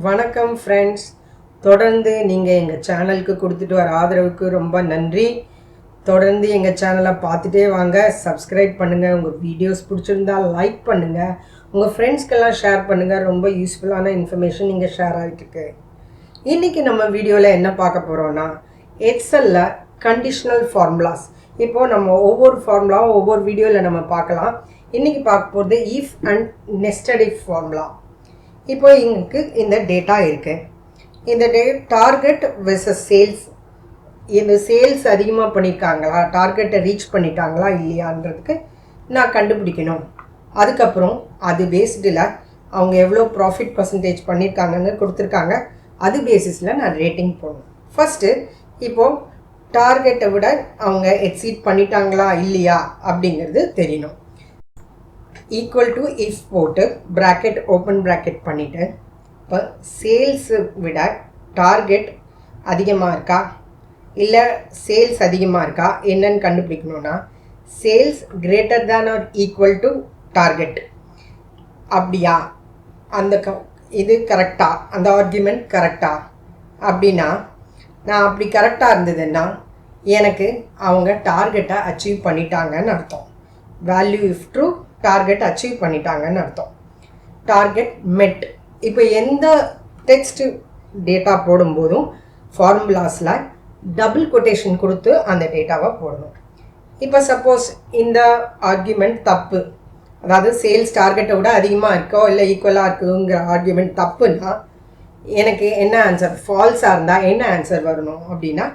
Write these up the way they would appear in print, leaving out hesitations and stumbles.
வணக்கம் ஃப்ரெண்ட்ஸ். தொடர்ந்து நீங்கள் எங்கள் சேனலுக்கு கொடுத்துட்டு வர ஆதரவுக்கு ரொம்ப நன்றி. தொடர்ந்து எங்கள் சேனலை பார்த்துட்டே வாங்க, சப்ஸ்கிரைப் பண்ணுங்கள். உங்கள் வீடியோஸ் பிடிச்சிருந்தால் லைக் பண்ணுங்கள், உங்கள் ஃப்ரெண்ட்ஸ்க்கெல்லாம் ஷேர் பண்ணுங்கள். ரொம்ப யூஸ்ஃபுல்லான இன்ஃபர்மேஷன் நீங்கள் ஷேர் ஆகிட்டுருக்கு. இன்றைக்கி நம்ம வீடியோவில் என்ன பார்க்க போகிறோன்னா, எக்ஸலில் கண்டிஷ்னல் ஃபார்முலாஸ். இப்போது நம்ம ஒவ்வொரு ஃபார்முலாவும் ஒவ்வொரு வீடியோவில் நம்ம பார்க்கலாம். இன்றைக்கி பார்க்க போகிறது if and nested if formula. இப்போ இங்கே இந்த டேட்டா இருக்குது. இந்த டார்கெட் வெர்சஸ் சேல்ஸ், இந்த சேல்ஸ் அதிகமாக பண்ணியிருக்காங்களா, டார்கெட்டை ரீச் பண்ணிட்டாங்களா இல்லையான்றதுக்கு நான் கண்டுபிடிக்கணும். அதுக்கப்புறம் அது பேஸ்டில் அவங்க எவ்வளோ ப்ராஃபிட் பர்சன்டேஜ் பண்ணியிருக்காங்கன்னு கொடுத்துருக்காங்க. அது பேசிஸில் நான் ரேட்டிங் போடணும். ஃபஸ்ட்டு இப்போது டார்கெட்டை விட அவங்க எக்ஸீட் பண்ணிட்டாங்களா இல்லையா அப்படிங்கிறது தெரியணும். ஈக்குவல் டு இஃப் போட்டு ப்ராக்கெட் ஓப்பன் ப்ராக்கெட் பண்ணிவிட்டு, இப்போ சேல்ஸை விட டார்கெட் அதிகமாக இருக்கா இல்லை சேல்ஸ் அதிகமாக இருக்கா என்னன்னு கண்டுபிடிக்கணுன்னா, sales greater than or equal to target அப்படியா, அந்த இது கரெக்டாக, அந்த ஆர்குமெண்ட் கரெக்டாக அப்படின்னா, நான் அப்படி கரெக்டாக இருந்ததுன்னா எனக்கு அவங்க டார்கெட்டை அச்சீவ் பண்ணிட்டாங்கன்னு அர்த்தம். Value if true, target achieve பண்ணிட்டாங்கன்னு அர்த்தம். Target met. இப்போ எந்த டெக்ஸ்ட் டேட்டா போடும்போதும் ஃபார்முலாஸில் டபுள் கொட்டேஷன் கொடுத்து அந்த டேட்டாவை போடணும். இப்போ சப்போஸ் இந்த ஆர்குமெண்ட் தப்பு, அதாவது சேல்ஸ் டார்கெட்டை விட அதிகமாக இருக்கோ இல்லை ஈக்குவலாக இருக்குங்கிற ஆர்குமெண்ட் தப்புன்னா எனக்கு என்ன ஆன்சர், ஃபால்ஸாக இருந்தால் என்ன ஆன்சர் வரணும் அப்படின்னா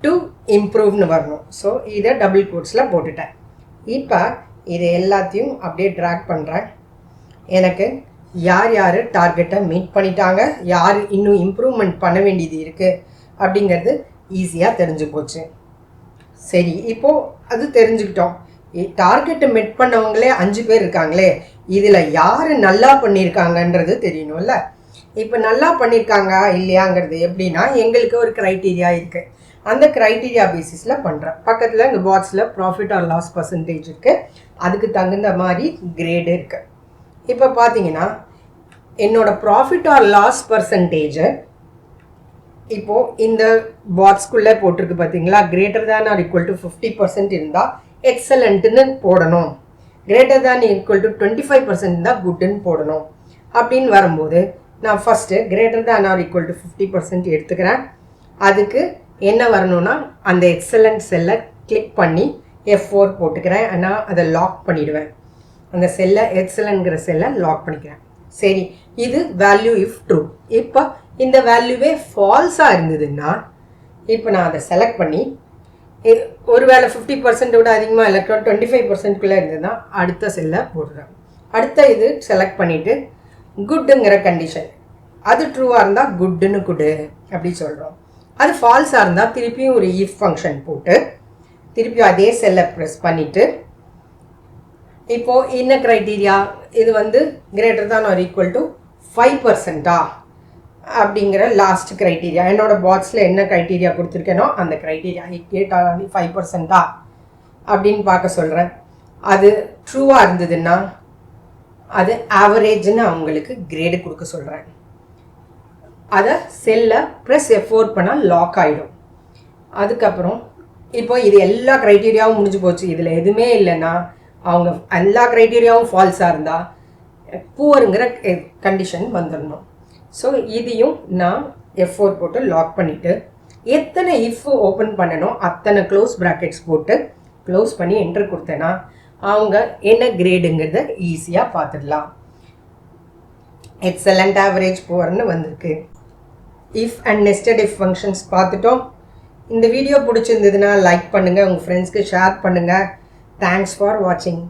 டு இம்ப்ரூவ்னு வரணும். ஸோ இதை டபுள் கோட்ஸில் போட்டுட்டேன். இப்போ இது எல்லாத்தையும் அப்படியே ட்ராக் பண்ணுறேன். எனக்கு யார் யார் டார்கெட்டை மீட் பண்ணிட்டாங்க, யார் இன்னும் இம்ப்ரூவ்மெண்ட் பண்ண வேண்டியது இருக்குது அப்படிங்கிறது ஈஸியாக தெரிஞ்சு போச்சு. சரி, இப்போது அது தெரிஞ்சுக்கிட்டோம். டார்கெட்டை மீட் பண்ணவங்களே 5 பேர் இருக்காங்களே, இதில் யார் நல்லா பண்ணியிருக்காங்கன்றது தெரியணும்ல. இப்போ நல்லா பண்ணியிருக்காங்க இல்லையாங்கிறது எப்படின்னா, எங்களுக்கு ஒரு க்ரைட்டீரியா இருக்குது. அந்த க்ரைட்டீரியா பேசிஸில் பண்ணுறேன். பக்கத்தில் இங்கே பாக்ஸில் ப்ராஃபிட் ஆர் லாஸ் பர்சன்டேஜ் இருக்குது, அதுக்கு தகுந்த மாதிரி கிரேடு இருக்குது. இப்போ பார்த்தீங்கன்னா என்னோடய ப்ராஃபிட் ஆர் லாஸ் பர்சன்டேஜை இப்போது இந்த பாக்ஸ்குள்ளே போட்டிருக்கு பார்த்தீங்களா. Greater than or equal to 50% இருந்தால் எக்ஸலண்ட்டுன்னு போடணும், கிரேட்டர் தேன் ஈக்குவல் டு 25% இருந்தால் குட்டுன்னு போடணும். அப்படின்னு வரும்போது நான் first greater than or equal to 50% எடுத்துக்கிறேன். அதுக்கு என்ன வரணும்னா அந்த எக்ஸலண்ட் செல்லை கிளிக் பண்ணி F4 போட்டுக்கிறேன். ஆனால் அதை லாக் பண்ணிவிடுவேன். அந்த செல்லை எக்ஸலண்ட்ங்கிற செல்லை லாக் பண்ணிக்கிறேன். சரி, இது வேல்யூ இஃப் ட்ரூ. இப்போ இந்த வேல்யூவே ஃபால்ஸாக இருந்ததுன்னா இப்போ நான் அதை செலக்ட் பண்ணி, ஒருவேளை 50% விட அதிகமாக இல்லை 25%க்குள்ளே இருந்ததுன்னா அடுத்த செல்லை போடுறேன். அடுத்த இது செலக்ட் பண்ணிவிட்டு குட்டுங்கிற கண்டிஷன், அது ட்ரூவாக இருந்தால் குட்டுன்னு குடு அப்படி சொல்கிறோம். அது ஃபால்ஸாக இருந்தால் திருப்பியும் ஒரு இஃப் ஃபங்க்ஷன் போட்டு திருப்பியும் அதே செல்லை ப்ரெஸ் பண்ணிவிட்டு, இப்போது என்ன க்ரைட்டீரியா, இது greater than R equal to 5% அப்படிங்கிற லாஸ்ட் க்ரைட்டீரியா. என்னோடய பாக்ஸில் என்ன க்ரைட்டீரியா கொடுத்துருக்கேனோ அந்த க்ரைட்டீரியா கேட்டா 5% அப்படின்னு பார்க்க சொல்கிறேன். அது ட்ரூவாக இருந்ததுன்னா அது ஆவரேஜ்னு அவங்களுக்கு கிரேடு கொடுக்க சொல்கிறேன். அதை செல்லை ப்ரெஸ் F4 பண்ணால் லாக் ஆகிடும். அதுக்கப்புறம் இப்போ இது எல்லா க்ரைட்டீரியாவும் முடிஞ்சு போச்சு. இதில் எதுவுமே இல்லைன்னா அவங்க எல்லா க்ரைட்டீரியாவும் ஃபால்ஸாக இருந்தால் புவருங்கிற கண்டிஷன் வந்துடணும். ஸோ இதையும் நான் F4 போட்டு லாக் பண்ணிவிட்டு, எத்தனை இஃப் ஓப்பன் பண்ணணும் அத்தனை க்ளோஸ் ப்ராக்கெட்ஸ் போட்டு க்ளோஸ் பண்ணி என்டர் கொடுத்தேன்னா அவங்க என்ன கிரேடுங்கிறத ஈஸியாக பார்த்துடலாம். எக்ஸலண்ட், ஆவரேஜ், புவர்னு வந்திருக்கு. If and nested if functions பார்த்துட்டோம். இந்த வீடியோ பிடிச்சிருந்ததுன்னா லைக் பண்ணுங்கள், உங்கள் ஃப்ரெண்ட்ஸ்க்கு ஷேர் பண்ணுங்கள். தேங்க்ஸ் ஃபார் வாட்சிங்.